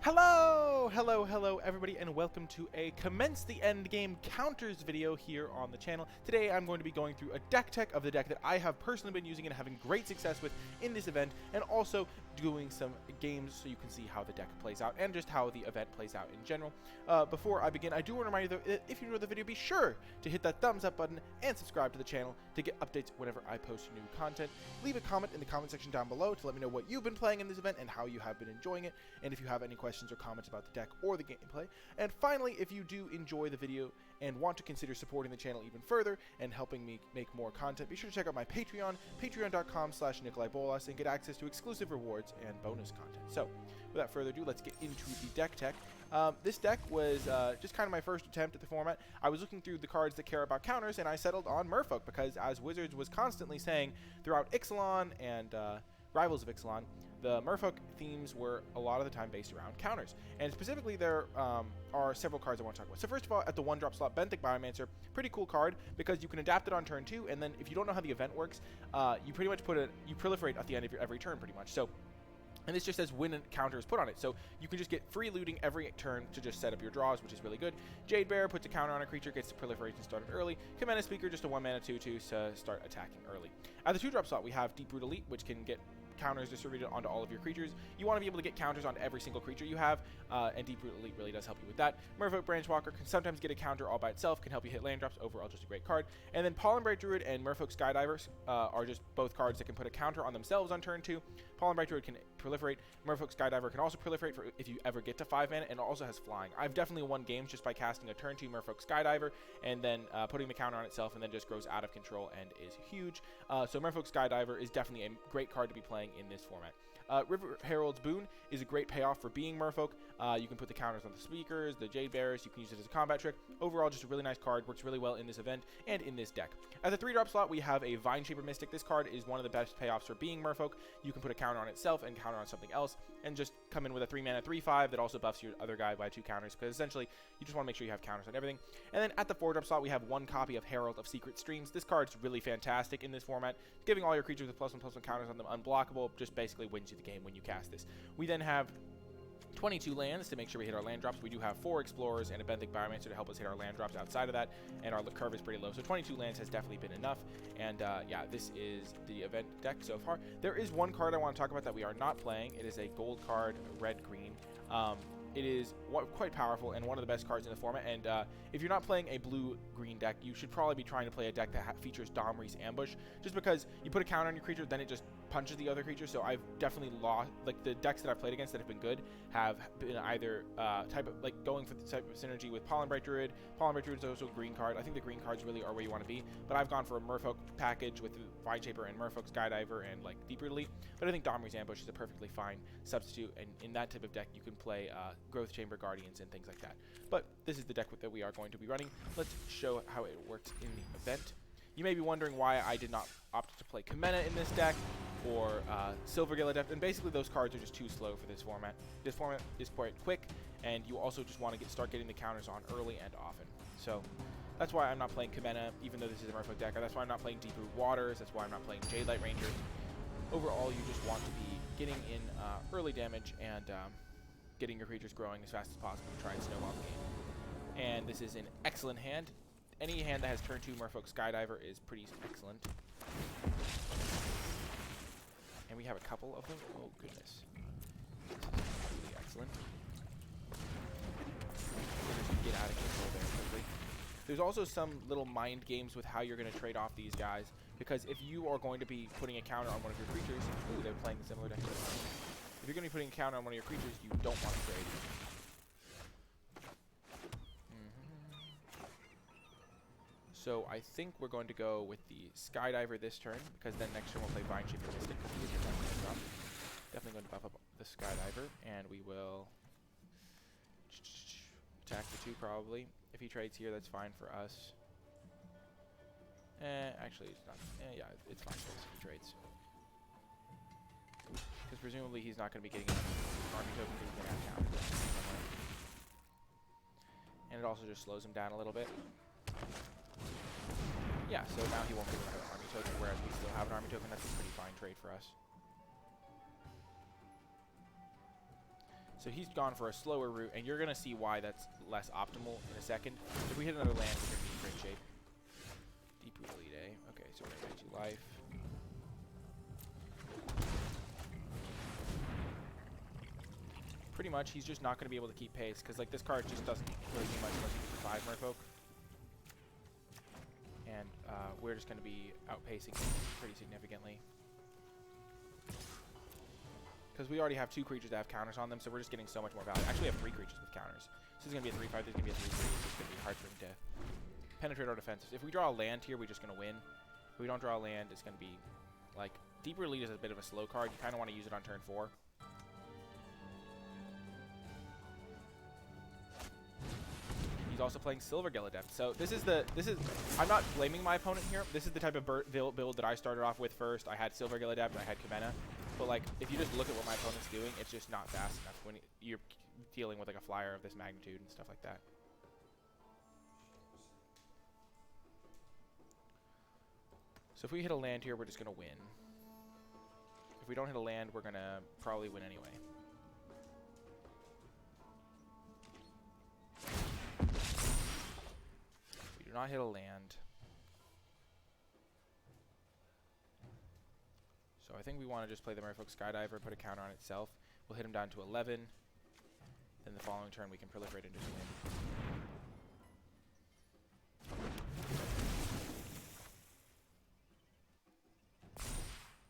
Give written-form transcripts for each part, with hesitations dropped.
Hello everybody, and welcome to a Commence the Endgame Counters video here on the channel. Today I'm going to be going through a deck tech of the deck that I have personally been using and having great success with in this event, and also doing some games so you can see how the deck plays out and just how the event plays out in general. Before I begin, I do want to remind you that if you enjoyed the video, be sure to hit that thumbs up button and subscribe to the channel to get updates whenever I post new content. Leave a comment in the comment section down below to let me know what you've been playing in this event and how you have been enjoying it, and if you have any questions or comments about the deck or the gameplay. And finally, if you do enjoy the video and want to consider supporting the channel even further and helping me make more content, be sure to check out my Patreon, patreon.com/NicolaiBolas, and get access to exclusive rewards and bonus content. So, without further ado, let's get into the deck tech. This deck was just kind of my first attempt at the format. I was looking through the cards that care about counters, and I settled on Merfolk because, as Wizards was constantly saying throughout Ixalan and Rivals of Ixalan, the Merfolk themes were a lot of the time based around counters. And specifically, there are several cards I want to talk about. So first of all, at the 1-drop slot, Benthic Biomancer, pretty cool card because you can adapt it on turn 2, and then if you don't know how the event works, you pretty much you proliferate at the end of your every turn pretty much. So, and this just says when a counter is put on it. So you can just get free looting every turn to just set up your draws, which is really good. Jade Bearer puts a counter on a creature, gets the proliferation started early. Kumena Speaker, just a 1-mana 2/2 to start attacking early. At the 2-drop slot, we have Deep-Root Elite, which can get counters distributed onto all of your creatures. You want to be able to get counters onto every single creature you have, and Deep-Root Elite really does help you with that. Merfolk Branchwalker can sometimes get a counter all by itself, can help you hit land drops. Overall, just a great card. And then Pollenbright Druid and Merfolk Skydiver are just both cards that can put a counter on themselves on turn 2. Pollenbright Druid can proliferate. Merfolk Skydiver can also proliferate for if you ever get to 5 mana, and also has flying. I've definitely won games just by casting a turn 2 Merfolk Skydiver and then putting the counter on itself, and then just grows out of control and is huge. So Merfolk Skydiver is definitely a great card to be playing in this format. Heralds Booon is a great payoff for being Merfolk. You can put the counters on the Speakers, the Jade Bearers. You can use it as a combat trick. Overall, just a really nice card. Works really well in this event and in this deck. At the 3-drop slot, we have a Vineshaper Mystic. This card is one of the best payoffs for being Merfolk. You can put a counter on itself and counter on something else, and just come in with a 3-mana 3/5 that also buffs your other guy by 2 counters, because essentially you just want to make sure you have counters on everything. And then at the 4-drop slot, we have 1 copy of Herald of Secret Streams. This card's really fantastic in this format, giving all your creatures with +1/+1 counters on them unblockable. Just basically wins you the game when you cast this. We then have 22 lands to make sure we hit our land drops. We do have 4 Explorers and a Benthic Biomancer to help us hit our land drops outside of that, and our curve is pretty low, so 22 lands has definitely been enough. And yeah, this is the event deck so far. There is one card I want to talk about that we are not playing. It is a gold card, red-green. It is quite powerful and one of the best cards in the format, and if you're not playing a blue-green deck, you should probably be trying to play a deck that features Domri's Ambush, just because you put a counter on your creature, then it just punches the other creature. So I've definitely lost, like, the decks that I've played against that have been good have been either going for the type of synergy with Pollenbright Druid. Pollenbright Druid is also a green card. I think the green cards really are where you want to be, but I've gone for a Merfolk package with Vineshaper and Merfolk Skydiver and like Deep-Root Elite, but I think Domri's Ambush is a perfectly fine substitute, and in that type of deck you can play Growth Chamber Guardians and things like that. But this is the deck that we are going to be running. Let's show how it works in the event. You may be wondering why I did not opt to play Kumena in this deck, or Silvergill Adept, and basically those cards are just too slow for this format. This format is quite quick, and you also just want to start getting the counters on early and often. So that's why I'm not playing Kumena, even though this is a Merfolk deck. That's why I'm not playing Deep-Root Waters. That's why I'm not playing Jade Light Rangers. Overall, you just want to be getting in early damage and getting your creatures growing as fast as possible to try and snowball the game. And this is an excellent hand. Any hand that has turn 2 Merfolk Skydiver is pretty excellent. And we have a couple of them. Oh, goodness. This is really excellent. Just get out of control there quickly. There's also some little mind games with how you're going to trade off these guys, because if you are going to be putting a counter on one of your creatures, ooh, they're playing a similar deck. If you're going to be putting a counter on one of your creatures, you don't want to trade. So I think we're going to go with the Skydiver this turn, because then next turn we'll play Vineshaper Mystic, because he is your land drop. Definitely going to buff up the Skydiver, and we will attack the 2 probably. If he trades here, that's fine for us. Actually, it's not. Yeah, it's fine for us if he trades. Because presumably he's not going to be getting enough army tokens because he's going to have counters. And it also just slows him down a little bit. Yeah, so now he won't get another army token, whereas we still have an army token. That's a pretty fine trade for us. So he's gone for a slower route, and you're going to see why that's less optimal in a second. If we hit another land, we're going to be in great shape. Deep Root Elite, eh? Okay, so we're going to get 2 life. Pretty much, he's just not going to be able to keep pace, because like this card just doesn't really do much unless you get 5 Merfolk. And we're just going to be outpacing him pretty significantly. Because we already have 2 creatures that have counters on them, so we're just getting so much more value. Actually, we have 3 creatures with counters. So this is going to be a 3/5, this is going to be a 3/3. It's just going to be hard for him to penetrate our defenses. If we draw a land here, we're just going to win. If we don't draw a land, it's going to be like... Deeper Elite is a bit of a slow card. You kind of want to use it on turn 4. He's also playing Silvergill Adept. So this is I'm not blaming my opponent here. This is the type of build that I started off with first. I had Silvergill Adept, I had Kumena. But like, if you just look at what my opponent's doing, it's just not fast enough when you're dealing with like a flyer of this magnitude and stuff like that. So if we hit a land here, we're just going to win. If we don't hit a land, we're going to probably win anyway. We do not hit a land. So I think we want to just play the Merfolk Skydiver, put a counter on itself. We'll hit him down to 11. Then the following turn we can proliferate into win.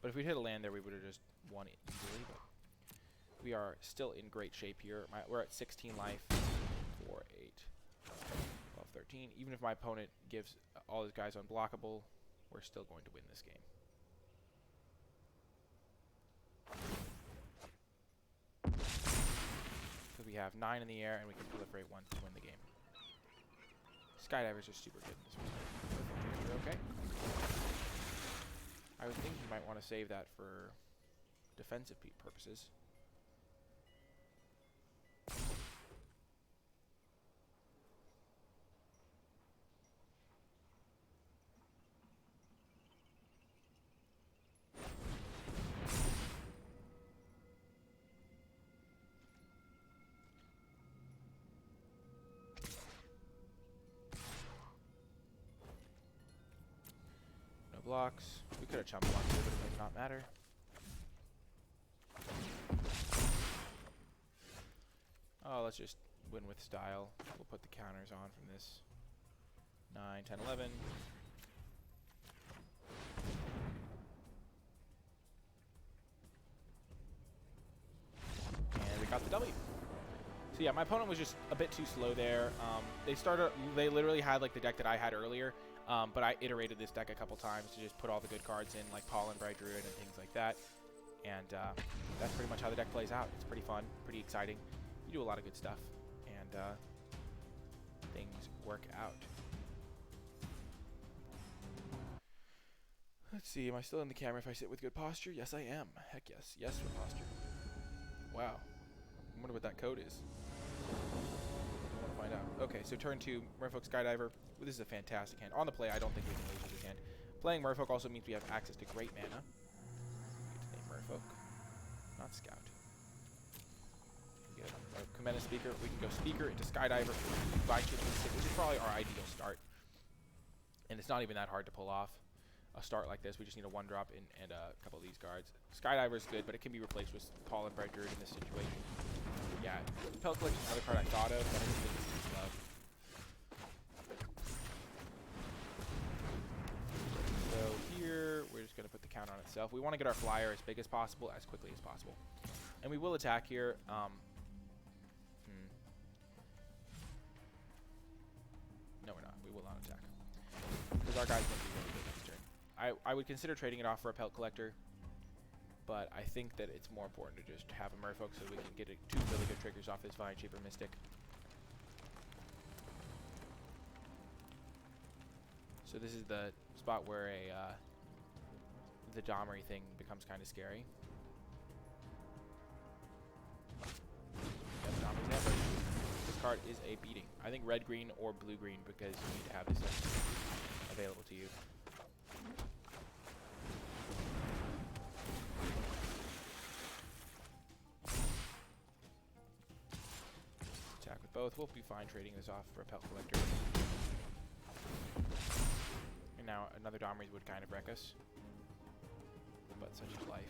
But if we hit a land there, we would have just won it easily. But we are still in great shape here. We're at 16 life. 4, 8, 12, 13. Even if my opponent gives all his guys unblockable, we're still going to win this game. Because we have 9 in the air and we can proliferate 1 to win the game. Skydivers are super good in this one. Okay. I would think you might want to save that for defensive purposes. Blocks. We could have chump blocked it, but it does not matter. Oh, let's just win with style. We'll put the counters on from this. 9, 10, 11. And we got the W. So yeah, my opponent was just a bit too slow there. They literally had like the deck that I had earlier. But I iterated this deck a couple times to just put all the good cards in, like Pollen Bright Druid and things like that. And that's pretty much how the deck plays out. It's pretty fun, pretty exciting. You do a lot of good stuff, and things work out. Let's see, am I still in the camera if I sit with good posture? Yes, I am. Heck yes. Yes for posture. Wow. I wonder what that code is. I want to find out. Okay, so turn 2, Merfolk Skydiver. This is a fantastic hand. On the play, I don't think we can lose with this hand. Playing Merfolk also means we have access to great mana. We get to name Merfolk, not Scout. We get a Kumena Speaker. We can go Speaker into Skydiver, Vineshaper Mystic, which is probably our ideal start. And it's not even that hard to pull off a start like this. We just need a 1-drop and a couple of these cards. Skydiver is good, but it can be replaced with Pollen Bright Druid in this situation. Yeah, Pellet Collection is another card I thought of, but I didn't think this is love. So here, we're just going to put the counter on itself. We want to get our flyer as big as possible, as quickly as possible. And we will attack here. No, we're not. We will not attack. Because our guy's going to be really good next turn. I would consider trading it off for a Pelt Collector. But I think that it's more important to just have a Merfolk so we can get 2 really good triggers off this Vineshaper Mystic. So this is the spot where the Domry thing becomes kind of scary. Yeah, the Domry's never. This card is a beating. I think red-green or blue-green because you need to have this available to you. both. We'll be fine trading this off for a Pelt Collector. And now another Domries would kind of wreck us. But such is life.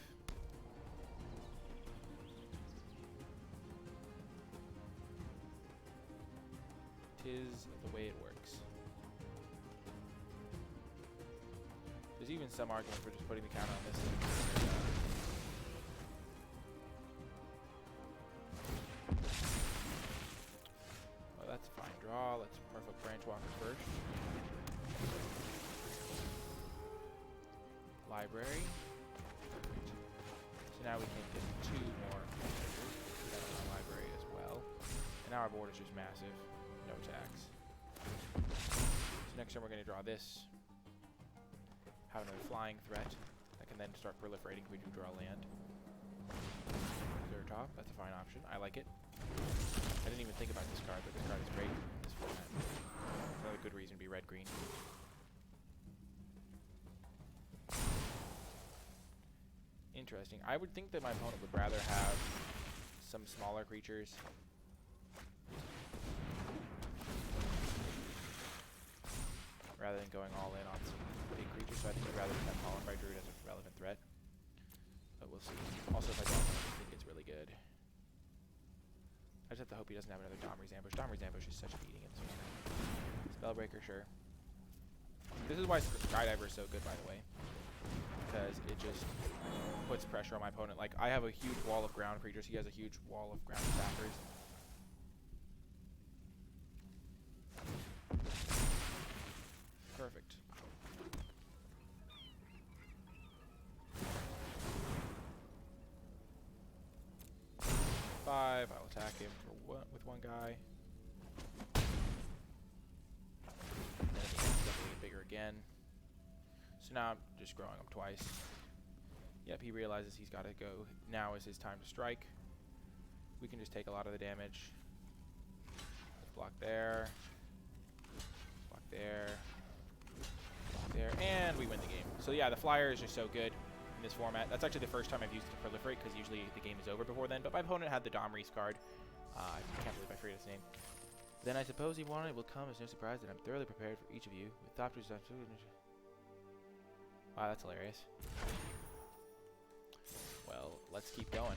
Tis the way it works. There's even some argument for just putting the counter on this thing. Well, that's a fine draw. Let's Merfolk Branchwalker first. Library. Perfect. So now we can get 2 more creatures. We got our library as well. And now our board is just massive. No tax. So next turn we're going to draw this. Have another flying threat that can then start proliferating if we do draw land. Zero top, that's a fine option. I like it. I didn't even think about this card, but this card is great in this format. Another good reason to be red-green. Interesting. I would think that my opponent would rather have some smaller creatures. Rather than going all in on some big creatures, so I think I'd rather have Qualified Druid as a relevant threat. But we'll see. Also, if I don't, I think it's really good. I just have to hope he doesn't have another Domries Ambush. Domries Ambush is such a beating in this one. Spellbreaker, sure. This is why Skydiver is so good, by the way. Because it just puts pressure on my opponent. Like, I have a huge wall of ground creatures. He has a huge wall of ground attackers. Perfect. Five. I'll attack him for with one guy. And then the end's definitely get bigger again. So now I'm just growing him twice. Yep, he realizes he's got to go. Now is his time to strike. We can just take a lot of the damage. Let's block there. Block there. There, and we win the game. So yeah, the flyer is just so good in this format. That's actually the first time I've used it to proliferate, because usually the game is over before then. But my opponent had the Domries card. I can't believe I forget his name. Then I suppose he wanted will come as no surprise that I'm thoroughly prepared for each of you. With Thopters, wow, that's hilarious. Well, let's keep going.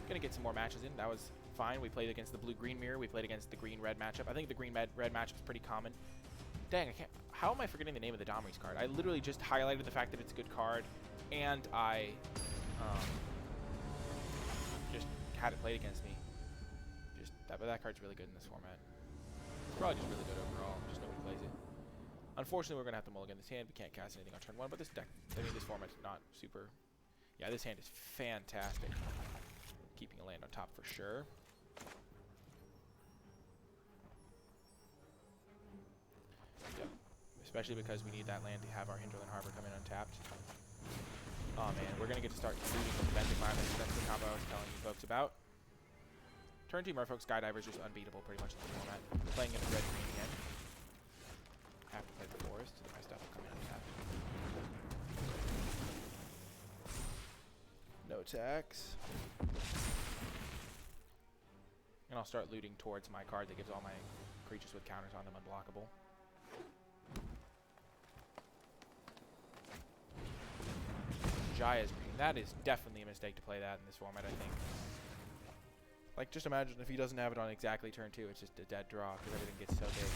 Gonna get some more matches in. That was fine. We played against the blue-green mirror. We played against the green-red matchup. I think the green-red matchup is pretty common. Dang, I can't. How am I forgetting the name of the Domries card? I literally just highlighted the fact that it's a good card, and I just had it played against me. But that card's really good in this format. It's probably just really good overall. Just nobody plays it. Unfortunately, we're gonna have to mulligan this hand. We can't cast anything on turn 1. But this deck, I mean, this format's not super. Yeah, this hand is fantastic. Keeping a land on top for sure. Yep. Especially because we need that land to have our Hinterland Harbor come in untapped. Oh man, we're going to get to start looting with defensive environments. That's the combo I was telling you folks about. Turn 2 Merfolk Skydiver is just unbeatable pretty much in this format. Playing in a red-green again. Have to play the forest, so my stuff will come in untapped. No attacks. And I'll start looting towards my card that gives all my creatures with counters on them unblockable. Jaya's green. That is definitely a mistake to play that in this format, I think. Like, just imagine if he doesn't have it on exactly turn 2, it's just a dead draw because everything gets so big.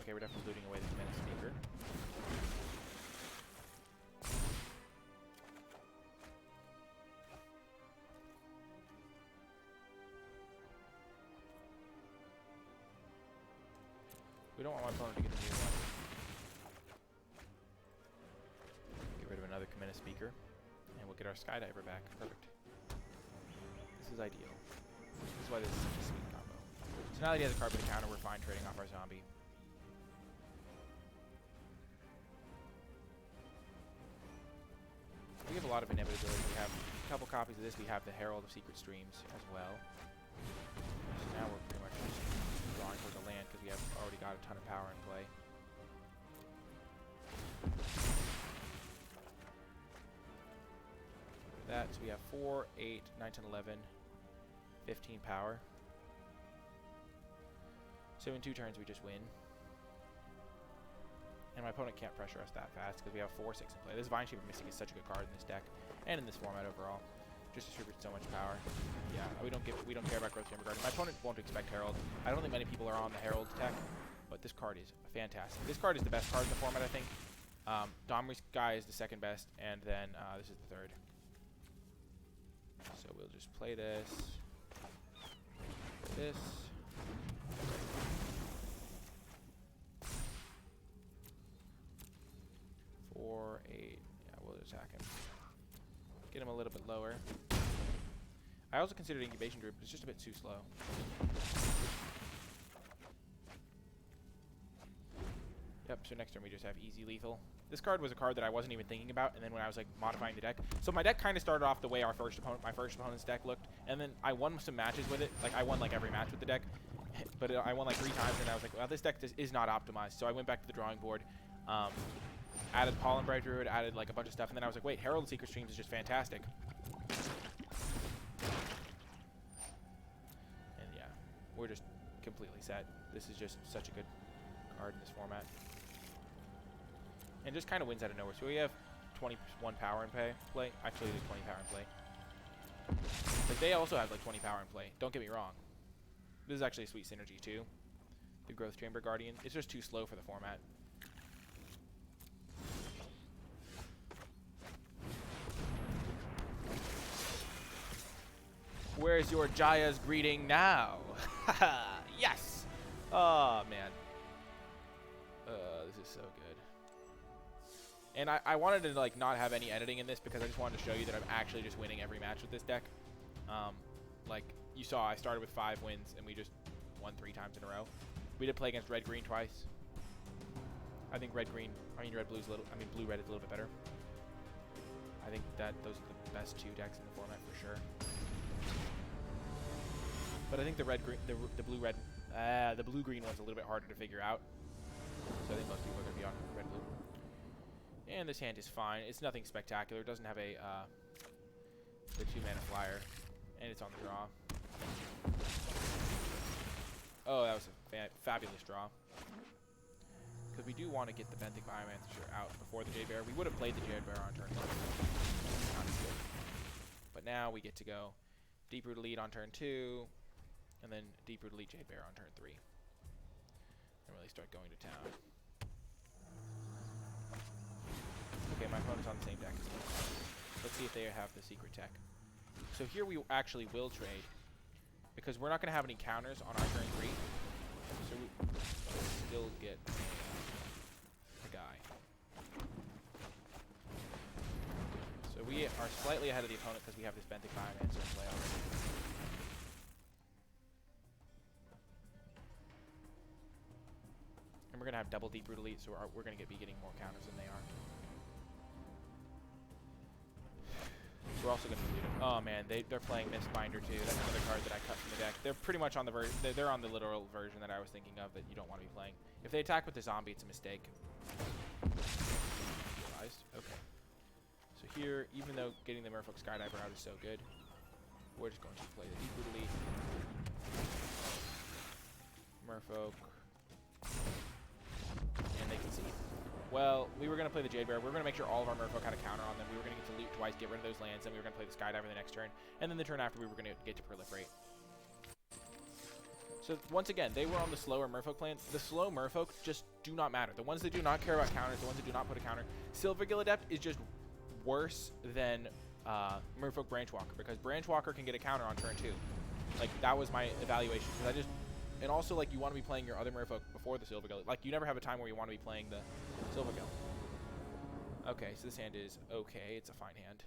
Okay, we're definitely looting away the Kumena Sneaker. We don't want my opponent to get a new one. Get rid of another Kumena Speaker. And we'll get our Skydiver back. Perfect. This is ideal. This is why this is such a sweet combo. So now that he has a card with a counter, we're fine trading off our zombie. We have a lot of inevitability. We have a couple copies of this. We have the Herald of Secret Streams as well. So now we're pretty much just drawing towards the land because we have already got a ton of power in play. That, so we have 4, 8, 9, 10, 11, 15 power. So in 2 turns we just win. And my opponent can't pressure us that fast because we have 4-6 in play. This Vineshaper Mystic is such a good card in this deck and in this format overall. Just distributes so much power. Yeah, we don't care about Growth Chamber Guardian. My opponent won't expect Herald. I don't think many people are on the Herald tech, but this card is fantastic. This card is the best card in the format, I think. Domri's guy is the second best, and then this is the third. So we'll just play this. This. 4, 8. Yeah, we'll attack him. Get him a little bit lower. I also considered Incubation Druid, but it's just a bit too slow. Yep, so next turn we just have easy lethal. This card was a card that I wasn't even thinking about, and then when I was like modifying the deck. So my deck kind of started off the way my first opponent's deck looked, and then I won some matches with it. Like I won like every match with the deck, but I won like 3 times, and I was like, well, this deck is not optimized. So I went back to the drawing board. Added Pollen Bright Druid, added like a bunch of stuff, and then I was like, wait, Herald of Secret Streams is just fantastic. And yeah, we're just completely set. This is just such a good card in this format. And just kind of wins out of nowhere. So we have 21 power in play. Actually, there's 20 power in play. Like they also have like 20 power in play. Don't get me wrong. This is actually a sweet synergy too. The Growth Chamber Guardian. It's just too slow for the format. Where's your Jaya's greeting now? Yes! Oh, man. This is so good. And I wanted to like not have any editing in this because I just wanted to show you that I'm actually just winning every match with this deck. Like you saw, I started with 5 wins and we just won 3 times in a row. We did play against red-green twice. I think red-blue is a little bit better. I think that those are the best 2 decks in the format for sure. But I think the blue-green one's a little bit harder to figure out. So I think most people are going to be on red-blue. And this hand is fine. It's nothing spectacular. It doesn't have a the 2-mana flyer, and it's on the draw. Oh, that was a fabulous draw. Because we do want to get the Benthic Biomancer out before the Jade Bear. We would have played the Jade Bear on turn 1. Not as good. But now we get to go Deep Root Elite on turn 2, and then Deep Root Elite Jade Bear on turn 3. And really start going to town. Okay, my opponent's on the same deck as me. Let's see if they have the secret tech. So here we actually will trade, because we're not going to have any counters on our turn 3. So we still get a guy. So we are slightly ahead of the opponent because we have this Benthic Biomancer in play already. And we're going to have double Deep Root Elite, so we're going to be getting more counters than they are. We're also going to delete it. Oh man, they're playing Mistbinder too. That's another card that I cut from the deck. They're pretty much on the they're on the literal version that I was thinking of that you don't want to be playing. If they attack with the zombie, it's a mistake. Realized. Okay. So here, even though getting the Merfolk Skydiver out is so good, we're just going to play the Deep Root Elite. Merfolk. And they can see. Well, we were going to play the Jade Bear. We were going to make sure all of our Merfolk had a counter on them. We were going to get to loot twice, get rid of those lands, then we were going to play the Skydiver the next turn. And then the turn after, we were going to get to proliferate. So, once again, they were on the slower Merfolk plan. The slow Merfolk just do not matter. The ones that do not care about counters, the ones that do not put a counter. Silvergill Adept is just worse than Merfolk Branchwalker, because Branchwalker can get a counter on turn 2. Like, that was my evaluation. Because I just... And also, like, you want to be playing your other Merfolk before the Silvergill. Like, you never have a time where you want to be playing the Silvergill. Okay, so this hand is okay. It's a fine hand.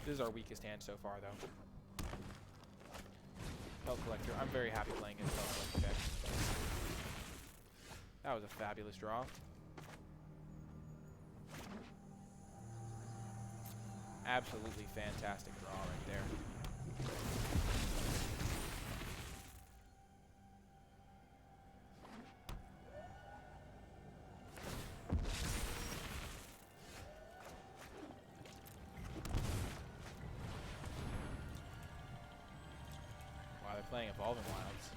This is our weakest hand so far, though. Pelt Collector. I'm very happy playing his Pelt Collector deck. That was a fabulous draw. Absolutely fantastic draw right there. playing Evolving Wilds.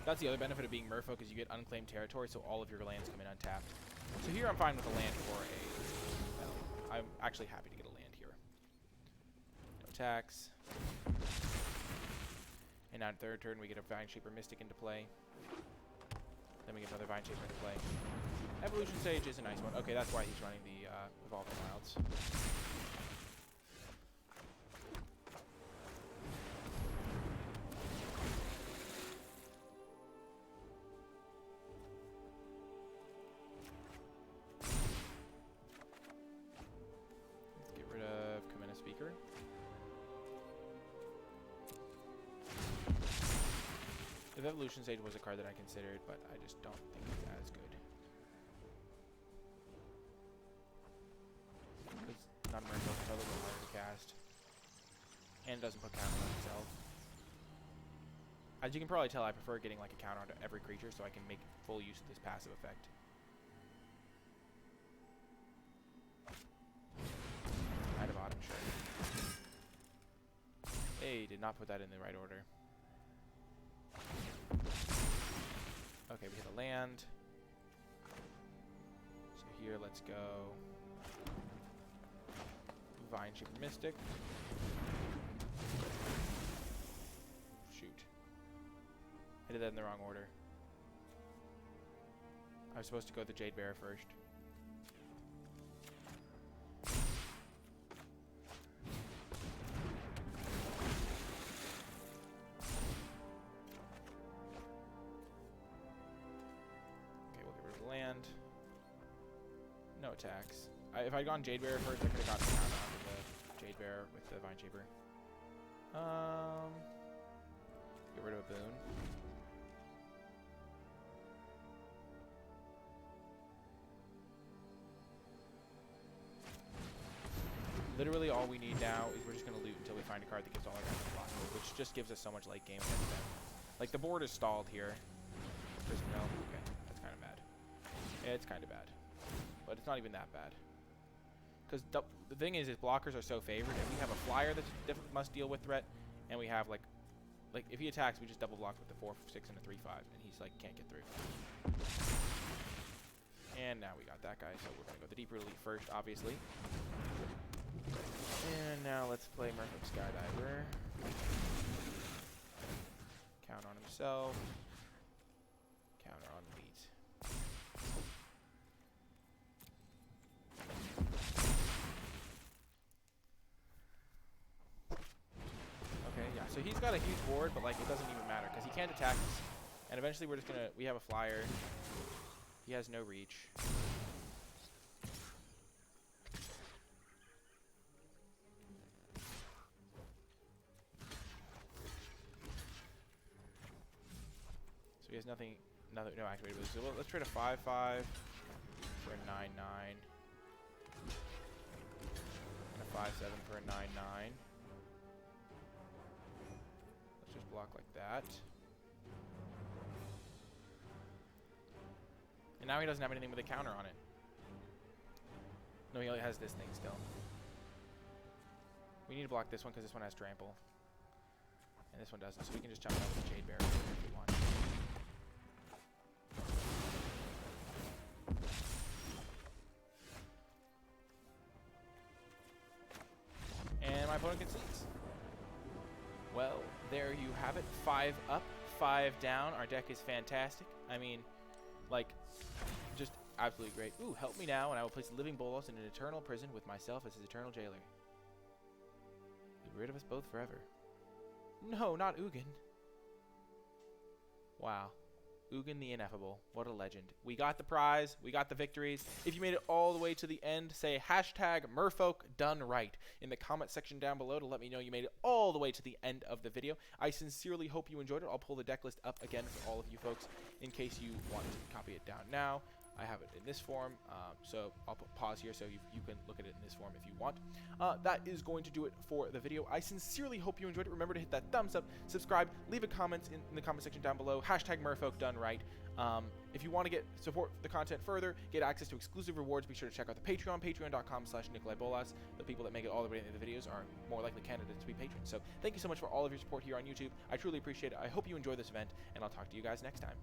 That's the other benefit of being Merfolk is you get unclaimed territory, so all of your lands come in untapped. So here I'm fine with a land for a... Well, I'm actually happy to get a land here. No attacks. And on third turn we get a Vineshaper Mystic into play. Then we get another Vineshaper into play. Evolution Sage is a nice one. Okay, that's why he's running the Evolving Wilds. Let's get rid of Kumena Speaker. The Evolution Sage was a card that I considered, but I just don't think it's as good. It's not a Merfolk, it's a little bit harder to cast. And it doesn't put counter on itself. As you can probably tell, I prefer getting like a counter onto every creature so I can make full use of this passive effect. Knight of Autumn, sure. Hey, did not put that in the right order. Okay, we hit a land. So here, let's go Vineshaper Mystic. Shoot. I did that in the wrong order. I was supposed to go with the Jade Bearer first. Land. No attacks. If I'd gone Jade Bearer first, I could have gotten down onto the Jade Bearer with the Vineshaper. Get rid of a Boon. Literally all we need now is we're just going to loot until we find a card that gives all our guys a block, which just gives us so much late game. Like, the board is stalled here. There's no... Okay, that's kind of bad. It's kind of bad, but it's not even that bad. Because the thing is blockers are so favored, and we have a flyer that must deal with threat, and we have like if he attacks, we just double block with the 4/6 and a 3/5, and he's like can't get through. And now we got that guy, so we're gonna go the Deeper Elite first, obviously. And now let's play Merfolk Skydiver. Count on himself. Counter on Elite. So he's got a huge board, but like it doesn't even matter because he can't attack us. And eventually we're just gonna, we have a flyer. He has no reach. So he has nothing, no activated ability. So let's trade a 5/5 for a 9/9. And a 5/7 for a 9/9. Just block like that. And now he doesn't have anything with a counter on it. No, he only has this thing still. We need to block this one because this one has trample. And this one doesn't, so we can just jump out with the Jade Bearer if we want. And my opponent concedes. Well, there you have it. 5 up, 5 down. Our deck is fantastic. I mean, like, just absolutely great. Ooh, help me now, and I will place Living Bolas in an eternal prison with myself as his eternal jailer. Get rid of us both forever. No, not Ugin. Wow. Ugin the Ineffable. What a legend. We got the prize. We got the victories. If you made it all the way to the end, say hashtag Merfolk done right in the comment section down below to let me know you made it all the way to the end of the video. I sincerely hope you enjoyed it. I'll pull the deck list up again for all of you folks in case you want to copy it down now. I have it in this form, so I'll pause here so you can look at it in this form if you want. That is going to do it for the video. I sincerely hope you enjoyed it. Remember to hit that thumbs up, subscribe, leave a comment in the comment section down below. Hashtag Merfolk done right. If you want to support the content further, get access to exclusive rewards, be sure to check out the Patreon, patreon.com/NicolaiBolas. The people that make it all the way into the videos are more likely candidates to be patrons. So thank you so much for all of your support here on YouTube. I truly appreciate it. I hope you enjoy this event, and I'll talk to you guys next time.